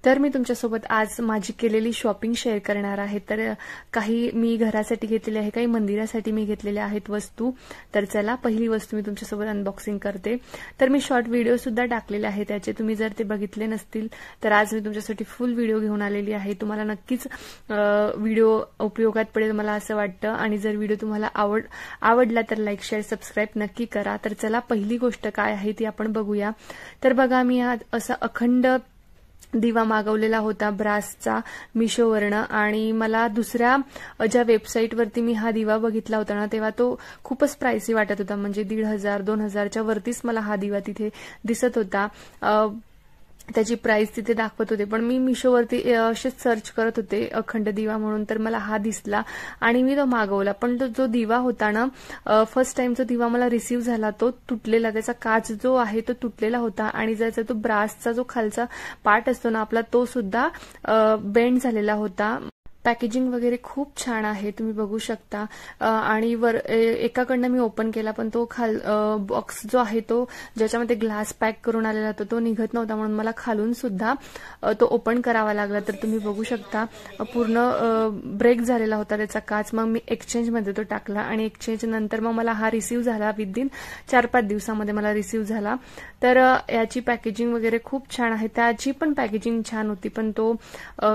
तर मी तुमच्यासोबत आज माझी केलेली शॉपिंग शेअर करणार आहे। तर काही मी घरासाठी घेतलेले आहे, काही मंदिरासाठी मी घेतलेल्या आहेत वस्तू। तर चला पहिली वस्तू मी तुमच्यासोबत अनबॉक्सिंग करते। तर मी शॉर्ट व्हिडिओ सुद्धा टाकलेले आहे त्याचे, तुम्ही जर ते बघितले नसतील तर आज मी तुमच्यासाठी फुल व्हिडिओ घेऊन आलेली आहे। तुम्हाला नक्कीच व्हिडिओ उपयोगात पडेल मला असं वाटतं। आणि जर व्हिडिओ तुम्हाला आवडला तर लाईक शेअर सबस्क्राइब नक्की करा। तर चला पहिली गोष्ट काय आहे ती आपण बघूया। तर बघा मी हा असा अखंड दिवा मागवलेला होता ब्रासचा मिशोवरनं, आणि मला दुसऱ्या ज्या वेबसाईटवरती मी हा दिवा बघितला होता ना तेव्हा तो खूपच प्राइसी वाटत होता, म्हणजे 1500-2000च्या वरतीच मला हा दिवा तिथे दिसत होता। त्याची प्राइस तिथे दाखवत होते, पण मी मिशोवरती असेच सर्च करत होते अखंड दिवा म्हणून, तर मला हा दिसला आणि मी तो मागवला। पण तो जो दिवा होता ना, फर्स्ट टाइम जो दिवा मला रिसीव झाला तो तुटलेला, त्याचा काच जो आहे तो तुटलेला होता आणि ज्याचा तो ब्रासचा जो खालचा पार्ट असतो ना आपला तो सुद्धा बेंड झालेला होता। पॅकेजिंग वगैरे खूप छान आहे, तुम्ही बघू शकता। आणि वर एकाकडनं मी ओपन केला पण तो बॉक्स जो आहे तो ज्याच्यामध्ये ग्लास पॅक करून आलेला होता तो निघत नव्हता, म्हणून मला खालून सुद्धा तो ओपन करावा लागला। तर तुम्ही बघू शकता पूर्ण ब्रेक झालेला होता त्याचा काच। मग मी एक्सचेंज मध्ये तो टाकला आणि एक्सचेंज नंतर मग मला हा रिसीव झाला, विदिन 4-5 दिवसामध्ये मला रिसीव झाला। तर याची पॅकेजिंग वगैरे खूप छान आहे, त्याची पण पॅकेजिंग छान होती, पण तो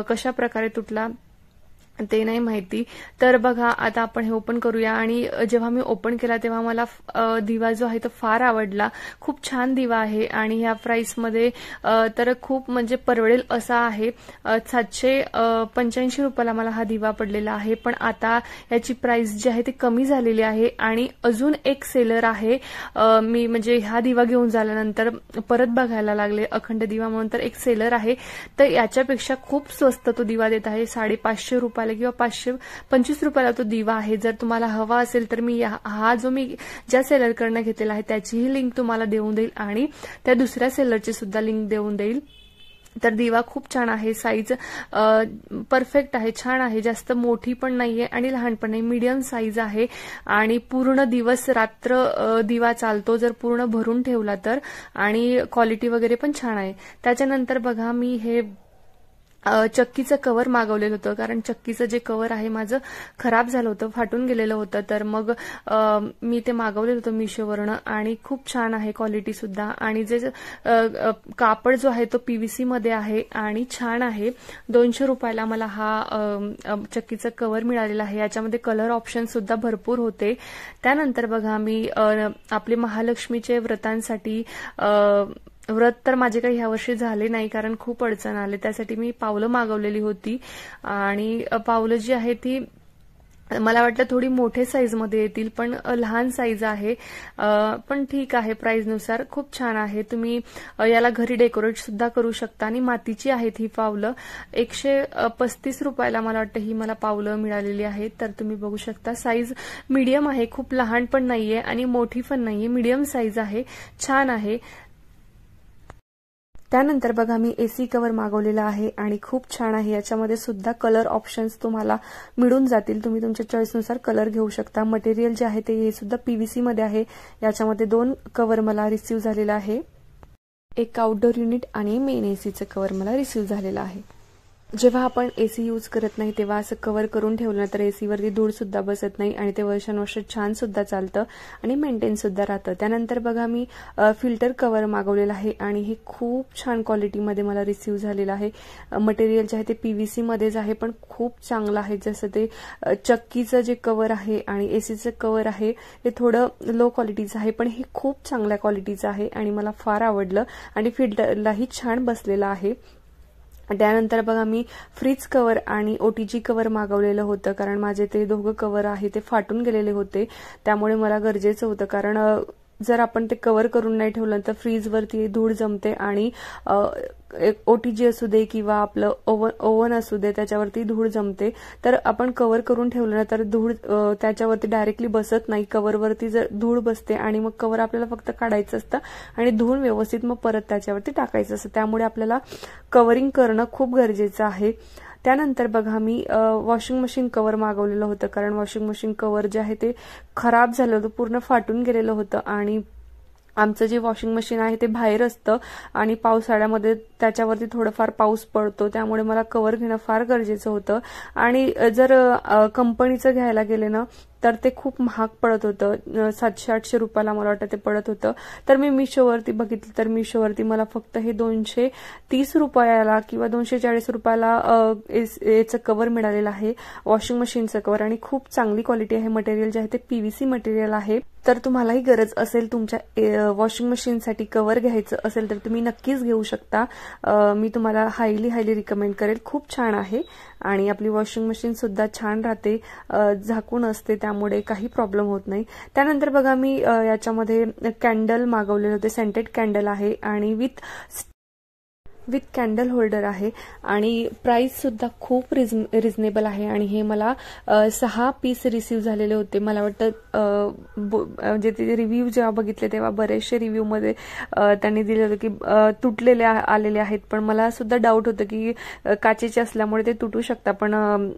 कशा प्रकारे तुटला ते नाही माहिती। तर बघा आता आपण हे ओपन करूया। आणि जेव्हा मी ओपन केला तेव्हा मला दिवा जो आहे तो फार आवडला, खूप छान दिवा आहे आणि ह्या प्राइस मध्ये तर खूप म्हणजे परवडेल असा आहे। 785 रुपयाला मला हा दिवा पडलेला आहे, पण आता याची प्राइस जी आहे ती कमी झालेली आहे। आणि अजून एक सेलर आहे, मी म्हणजे हा दिवा घेऊन झाल्यानंतर परत बघायला लागले अखंड दिवा म्हणून, तर एक सेलर आहे तर याच्यापेक्षा खूप स्वस्त तो दिवा देत आहे, 550 रुपयाला किंवा 525 रुपयाला तो दिवा आहे। जर तुम्हाला हवा असेल तर मी हा जो मी ज्या सेलरकडनं घेतलेला आहे त्याचीही लिंक तुम्हाला देऊन देईल आणि त्या दुसऱ्या सेलरची सुद्धा लिंक देऊन देईल। तर दिवा खूप छान आहे, साईज परफेक्ट आहे, छान आहे, जास्त मोठी पण नाहीये आणि लहान पण नाही, मीडियम साईज आहे आणि पूर्ण दिवस रात्र दिवा चालतो जर पूर्ण भरून ठेवला तर। आणि क्वालिटी वगैरे पण छान आहे। त्याच्यानंतर बघा मी हे चक्कीचं कव्हर मागवलेलं होतं, कारण चक्कीचं जे कव्हर आहे माझं खराब झालं होतं, फाटून गेलेलं होतं। तर मग मी ते मागवलेलं होतं मिशोवरनं आणि खूप छान आहे क्वालिटी सुद्धा। आणि जे कापड जो आहे तो पीव्हीसी मध्ये आहे आणि छान आहे। 200 रुपयाला मला हा चक्कीचं कव्हर मिळालेला आहे। याच्यामध्ये कलर ऑप्शन सुद्धा भरपूर होते। त्यानंतर बघा मी आपले महालक्ष्मीचे व्रतांसाठी व्रत तर माझे काही ह्यावर्षी झाले नाही, कारण खूप अडचण आले, त्यासाठी मी पावलं मागवलेली होती। आणि पावलं जी आहे ती मला वाटलं थोडी मोठे साईज मध्ये येतील, पण लहान साईज आहे, पण ठीक आहे, प्राइस नुसार खूप छान आहे। तुम्ही याला घरी डेकोरेट सुद्धा करू शकता आणि मातीची आहेत ही पावलं। 135 रुपयाला मला वाटतं ही मला पावलं मिळालेली आहेत। तर तुम्ही बघू शकता साईज मीडियम आहे, खूप लहान पण नाहीये आणि मोठी पण नाहीये, मीडियम साईज आहे, छान आहे। त्यानंतर बघा मी एसी कव्हर मागवलेला आहे आणि खूप छान आहे, याच्यामध्ये सुद्धा कलर ऑप्शन्स तुम्हाला मिळून जातील, तुम्ही तुमच्या चॉईसनुसार कलर घेऊ शकता। मटेरियल जे आहे ते हे सुद्धा पीव्हीसी मध्ये आहे। याच्यामध्ये 2 कव्हर मला रिसीव झालेला आहे, एक आउटडोर युनिट आणि मेन एसीचं कव्हर मला रिसीव झालेलं आहे। जेव्हा आपण एसी यूज करत नाही तेव्हा असं कव्हर करून ठेवलं तर एसी वरती धूळ सुद्धा बसत नाही आणि ते वर्षानुवर्ष छान सुद्धा चालतं आणि मेंटेन सुद्धा राहतं। त्यानंतर बघा मी फिल्टर कव्हर मागवलेला आहे आणि हे खूप छान क्वालिटीमध्ये मला रिसीव झालेलं आहे। मटेरियल जे आहे ते पीव्हीसी मध्येच आहे, पण खूप चांगलं आहे। जसं ते चक्कीचं जे कव्हर आहे आणि एसीचं कव्हर आहे ते थोडं लो क्वालिटीचं आहे, पण हे खूप चांगल्या क्वालिटीचं आहे आणि मला फार आवडलं आणि फिल्टरलाही छान बसलेलं आहे। त्यानंतर बघा मी फ्रीज कव्हर आणि ओटीजी कव्हर मागवलेलं होतं, कारण माझे ते दोघं कव्हर आहे ते फाटून गेलेले होते, त्यामुळे मला गरजेचं होतं। कारण जर आपण ते कव्हर करून नाही ठेवलं तर फ्रीजवरती धूळ जमते आणि ओटीजी असू दे किंवा आपलं ओव्हन असू दे त्याच्यावरती धूळ जमते। तर आपण कव्हर करून ठेवलं ना तर धूळ त्याच्यावरती डायरेक्टली बसत नाही, कव्हरवरती जर धूळ बसते आणि मग कव्हर आपल्याला फक्त काढायचं असतं आणि धूळ व्यवस्थित मग परत त्याच्यावरती टाकायचं असतं, त्यामुळे आपल्याला कव्हरिंग करणं खूप गरजेचं आहे। त्यानंतर बघा मी वॉशिंग मशीन कव्हर मागवलेलं होतं, कारण वॉशिंग मशीन कव्हर जे आहे ते खराब झालं होतं, पूर्ण फाटून गेलेलं होतं आणि आमचं जे वॉशिंग मशीन आहे ते बाहेर असतं आणि पावसाळ्यामध्ये त्याच्यावरती थोडंफार पाऊस पडतो, त्यामुळे मला कव्हर घेणं फार गरजेचं होतं. आणि जर कंपनीचं घ्यायला गेले ना तर ते खूप महाग पडत होतं, 700-800 रुपयाला मला वाटतं ते पडत होतं. तर मी मिशोवरती बघितलं तर मिशोवरती मला फक्त हे 230 रुपयाला किंवा 240 रुपयाला याचं कव्हर मिळालेलं आहे, वॉशिंग मशीनचं कव्हर. आणि खूप चांगली क्वालिटी आहे. मटेरियल जे आहे ते PVC मटेरियल आहे. तर तुम्हालाही गरज असेल तुमच्या वॉशिंग मशीनसाठी कव्हर घ्यायचं असेल तर तुम्ही नक्कीच घेऊ शकता. मी तुम्हाला हायली रिकमेंड करेल. खूप छान आहे आणि आपली वॉशिंग मशीन सुद्धा छान राहते, झाकून असते, त्यामुळे काही प्रॉब्लेम होत नाही. त्यानंतर बघा मी याच्यामध्ये कॅन्डल मागवलेले होते. सेंटेड कॅन्डल आहे आणि विथ कॅन्डल होल्डर आहे आणि प्राइस सुद्धा खूप रिझनेबल आहे. आणि हे मला 6 पीस रिसीव झालेले होते. मला वाटतं म्हणजे ते रिव्ह्यू जेव्हा बघितले तेव्हा बरेचसे रिव्ह्यूमध्ये त्यांनी दिले होते की तुटलेले आलेले आहेत, पण मला सुद्धा डाऊट होतं की काचेचे असल्यामुळे ते तुटू शकतात, पण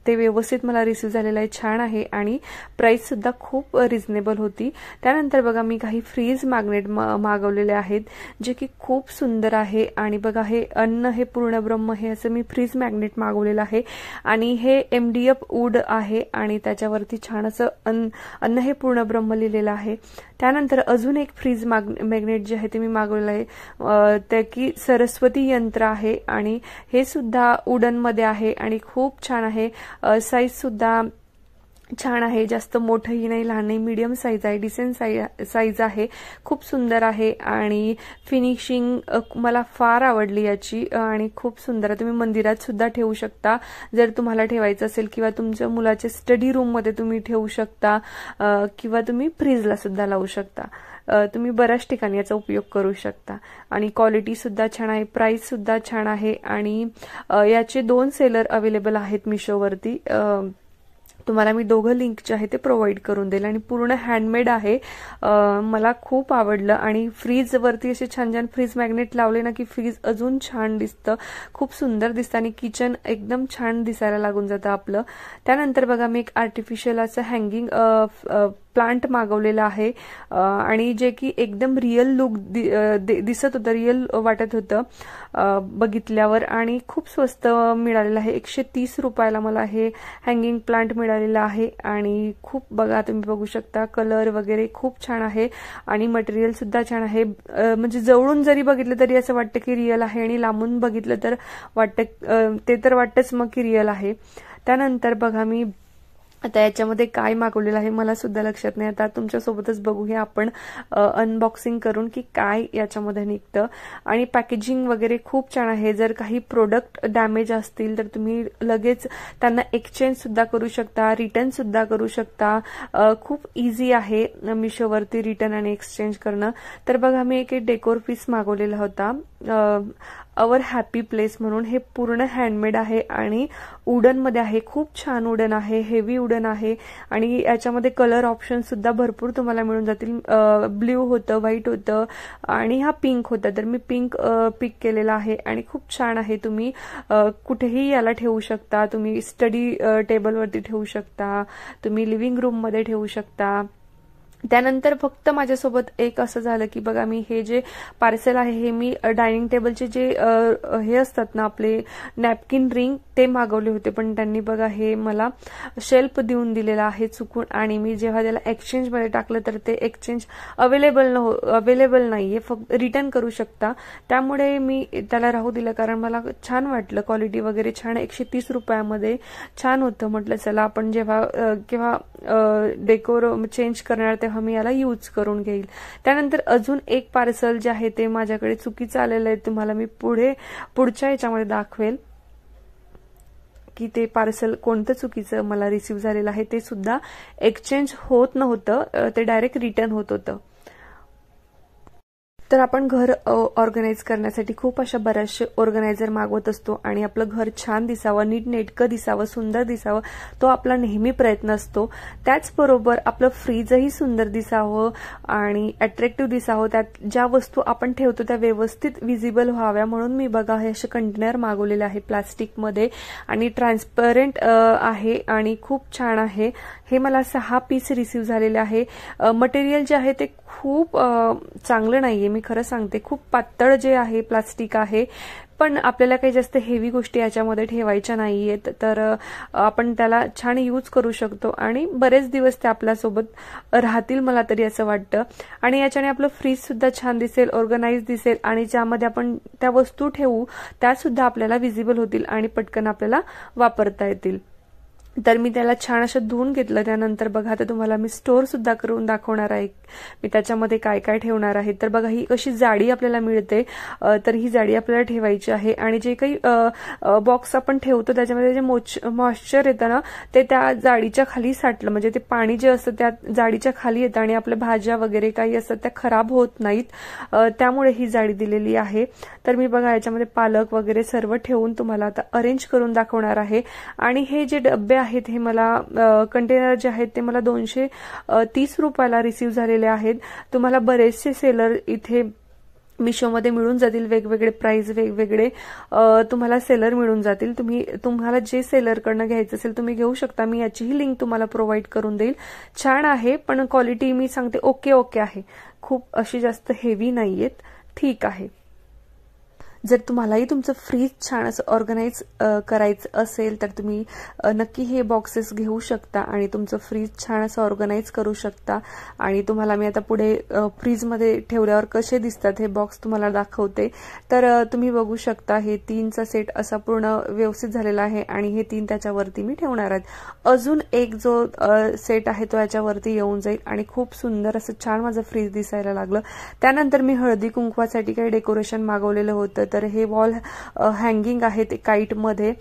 ते व्यवस्थित मला रिसीव झालेलं आहे. छान आहे आणि प्राइस सुद्धा खूप रिझनेबल होती. त्यानंतर बघा मी काही फ्रीज मॅग्नेट मागवलेले आहेत जे की खूप सुंदर आहे. आणि बघा हे अन्न हे पूर्णब्रह्म हे असं मी फ्रीज मॅग्नेट मागवलेलं आहे आणि हे MDF वूड आहे आणि त्याच्यावरती छान असं अन्न हे पूर्णब्रह्म लिहिलेलं आहे. त्यानंतर अजून एक फ्रीज मॅग्नेट जे आहे ते मी मागवलेलं आहे, ते की सरस्वती यंत्र आहे आणि हे सुद्धा वुडन मध्ये आहे आणि खूप छान आहे. साईज सुद्धा छान आहे, जास्त मोठंही नाही लहान नाही, मीडियम साईज आहे, डिसेंट साईज आहे, खूप सुंदर आहे आणि फिनिशिंग मला फार आवडली याची आणि खूप सुंदर आहे. तुम्ही मंदिरात सुद्धा ठेवू शकता जर तुम्हाला ठेवायचं असेल किंवा तुमच्या मुलाच्या स्टडी रूम मध्ये तुम्ही ठेवू शकता किंवा तुम्ही फ्रीजला सुद्धा लावू शकता. तुम्ही बऱ्याच ठिकाणी याचा उपयोग करू शकता आणि क्वालिटी सुद्धा छान आहे, प्राइस सुद्धा छान आहे. आणि याचे 2 सेलर अवेलेबल आहेत मिशोवरती. तुम्हाला मी दोघं लिंक जे आहे ते प्रोव्हाइड करून देईल आणि पूर्ण हँडमेड आहे. मला खूप आवडलं आणि फ्रीज वरती असे छान छान फ्रीज मॅग्नेट लावले ना की फ्रीज अजून छान दिसतं, खूप सुंदर दिसतं आणि किचन एकदम छान दिसायला लागून जातं आपलं. त्यानंतर बघा मी एक आर्टिफिशियल असं हँगिंग प्लांट मागवलेला आहे आणि जे की एकदम रिअल लुक दिसत होतं, रिअल वाटत होतं बघितल्यावर आणि खूप स्वस्त मिळालेलं आहे. 130 रुपयाला मला हे हँगिंग प्लांट मिळालेलं आहे आणि खूप बघा तुम्ही बघू शकता कलर वगैरे खूप छान आहे आणि मटेरियल सुद्धा छान आहे. म्हणजे जवळून जरी बघितलं तरी असं वाटतं की रिअल आहे आणि लांबून बघितलं तर वाटतं ते तर वाटतंच मग की रिअल आहे. त्यानंतर बघा मी आता याच्यामध्ये काय मागवलेलं आहे मला सुद्धा लक्षात नाही. आता तुमच्यासोबतच बघूया आपण अनबॉक्सिंग करून की काय याच्यामध्ये निघतं. आणि पॅकेजिंग वगैरे खूप छान आहे. जर काही प्रोडक्ट डॅमेज असतील तर तुम्ही लगेच त्यांना एक्सचेंज सुद्धा करू शकता, रिटर्न सुद्धा करू शकता. खूप इझी आहे मिशोवरती रिटर्न आणि एक्सचेंज करणं. तर बघा मी एक डेकोर पीस मागवलेला होता अवर हॅपी प्लेस म्हणून. हे पूर्ण हँडमेड आहे आणि वुडन मध्ये आहे, खूप छान वुडन आहे, हेवी वुडन आहे आणि याच्यामध्ये कलर ऑप्शन सुद्धा भरपूर तुम्हाला मिळून जातील. ब्ल्यू होतं, व्हाईट होतं आणि हा पिंक होता. तर मी पिंक पिक केलेला आहे आणि खूप छान आहे. तुम्ही कुठेही याला ठेवू शकता, तुम्ही स्टडी टेबलवरती ठेवू शकता, तुम्ही लिव्हिंग रूम मध्ये ठेवू शकता. त्यानंतर फक्त माझ्यासोबत एक असं झालं की बघा मी हे जे पार्सल आहे हे मी डायनिंग टेबलचे जे हे असतात ना आपले नॅपकिन रिंग ते मागवले होते, पण त्यांनी बघा हे मला शेल्फ देऊन दिलेला आहे चुकून आणि मी जेव्हा त्याला एक्सचेंज मध्ये टाकलं तर ते एक्सचेंज अवेलेबल नाहीये, फक्त रिटर्न करू शकता. त्यामुळे मी त्याला राहू दिलं कारण मला छान वाटलं, क्वालिटी वगैरे छान, 130 रुपयामध्ये छान होतं. म्हटलं चला आपण जेव्हा डेकोर चेंज करणार तेव्हा मी याला यूज करून घेईल. त्यानंतर अजून एक पार्सल जे आहे ते माझ्याकडे चुकीचं आलेलं आहे. तुम्हाला मी पुढच्या याच्यामध्ये दाखवेल की ते पार्सल कोणतं चुकीचं मला रिसीव्ह झालेलं आहे. ते सुद्धा एक्सचेंज होत नव्हतं, ते डायरेक्ट रिटर्न होत होतं. तर आपण घर ऑर्गनाईज करण्यासाठी खूप अशा बऱ्याचशे ऑर्गनायझर मागवत असतो आणि आपलं घर छान दिसावं, नीटनेटकं दिसावं, सुंदर दिसावं, तो आपला नेहमी प्रयत्न असतो. त्याचबरोबर आपलं फ्रीजही सुंदर दिसावं आणि अट्रॅक्टिव्ह दिसावं. त्यात ज्या वस्तू आपण ठेवतो त्या व्यवस्थित विजिबल व्हाव्या म्हणून मी बघा हे असे कंटेनर मागवलेले आहे प्लास्टिकमध्ये आणि ट्रान्सपरंट आहे आणि खूप छान आहे. हे मला 6 पीस रिसीव्ह झालेले आहे. मटेरियल जे आहे ते खूप चांगलं नाहीये, मी खरं सांगते. खूप पातळ जे आहे प्लास्टिक आहे, पण आपल्याला काही जास्त हेवी गोष्टी याच्यामध्ये ठेवायच्या नाहीयेत, तर आपण त्याला छान यूज करू शकतो आणि बरेच दिवस ते आपल्यासोबत राहतील मला तरी असं वाटतं. आणि याच्याने आपलं फ्रीज सुद्धा छान दिसेल, ऑर्गनाइज दिसेल आणि ज्यामध्ये आपण त्या वस्तू ठेवू त्या सुद्धा आपल्याला विजिबल होतील आणि पटकन आपल्याला वापरता येतील. तर मी त्याला छान असं धुवून घेतलं. त्यानंतर बघा आता तुम्हाला मी स्टोअर सुद्धा करून दाखवणार आहे मी त्याच्यामध्ये काय काय ठेवणार आहे. तर बघा ही अशी जाडी आपल्याला मिळते, तर ही जाडी आपल्याला ठेवायची आहे आणि जे काही बॉक्स आपण ठेवतो त्याच्यामध्ये जे मॉइश्चर येतं ना ते त्या जाडीच्या खाली साठलं, म्हणजे ते पाणी जे असतं त्या जाडीच्या खाली येतं आणि आपल्या भाज्या वगैरे काही असतात त्या खराब होत नाहीत, त्यामुळे ही जाडी दिलेली आहे. तर मी बघा याच्यामध्ये पालक वगैरे सर्व ठेवून तुम्हाला आता अरेंज करून दाखवणार आहे. आणि हे जे डबे आहेत हे मला कंटेनर जे आहेत ते मला 230 रुपयाला रिसीव्ह झालेले आहेत. तुम्हाला बरेचसे सेलर इथे मिशोमध्ये मिळून जातील, वेगवेगळे प्राइस वेगवेगळे तुम्हाला सेलर मिळून जातील. तुम्हाला जे सेलरकडनं घ्यायचं असेल तुम्ही घेऊ शकता. मी याचीही लिंक तुम्हाला प्रोव्हाइड करून देईल. छान आहे पण क्वालिटी मी सांगते ओके आहे, खूप अशी जास्त हेवी नाहीयेत, ठीक आहे. जर तुम्हालाही तुमचं फ्रीज छान असं ऑर्गनाइज करायचं असेल तर तुम्ही नक्की हे बॉक्सेस घेऊ शकता आणि तुमचं फ्रीज छान असं ऑर्गनाइज करू शकता. आणि तुम्हाला मी आता पुढे फ्रीजमध्ये ठेवल्यावर कसे दिसतात हे बॉक्स तुम्हाला दाखवते. तर तुम्ही बघू शकता हे 3चा सेट असा पूर्ण व्यवस्थित झालेला आहे आणि हे 3 त्याच्यावरती मी ठेवणार आहेत. अजून एक जो सेट आहे तो याच्यावरती येऊन जाईल आणि खूप सुंदर असं छान माझं फ्रीज दिसायला लागलं. त्यानंतर मी हळदी कुंकवासाठी काही डेकोरेशन मागवलेलं होतं, तर हे वॉल हँगिंग आहे ते काईट मध्ये,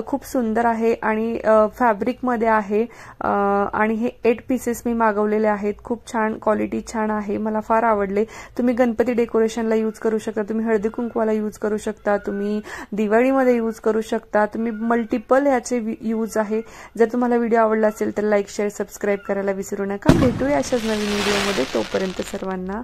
खूप सुंदर आहे आणि फॅब्रिक मध्ये आहे आणि हे 8 पीसेस मी मागवलेले आहेत. खूप छान क्वालिटी छान आहे, मला फार आवडले. तुम्ही गणपती डेकोरेशनला यूज करू शकता, तुम्ही हळदी कुंकवाला यूज करू शकता, तुम्ही दिवाळीमध्ये यूज करू शकता, तुम्ही मल्टिपल याचे यूज आहे. जर तुम्हाला व्हिडिओ आवडला असेल तर लाईक शेअर सबस्क्राईब करायला विसरू नका. भेटूया अशाच नवीन व्हिडिओमध्ये, तोपर्यंत सर्वांना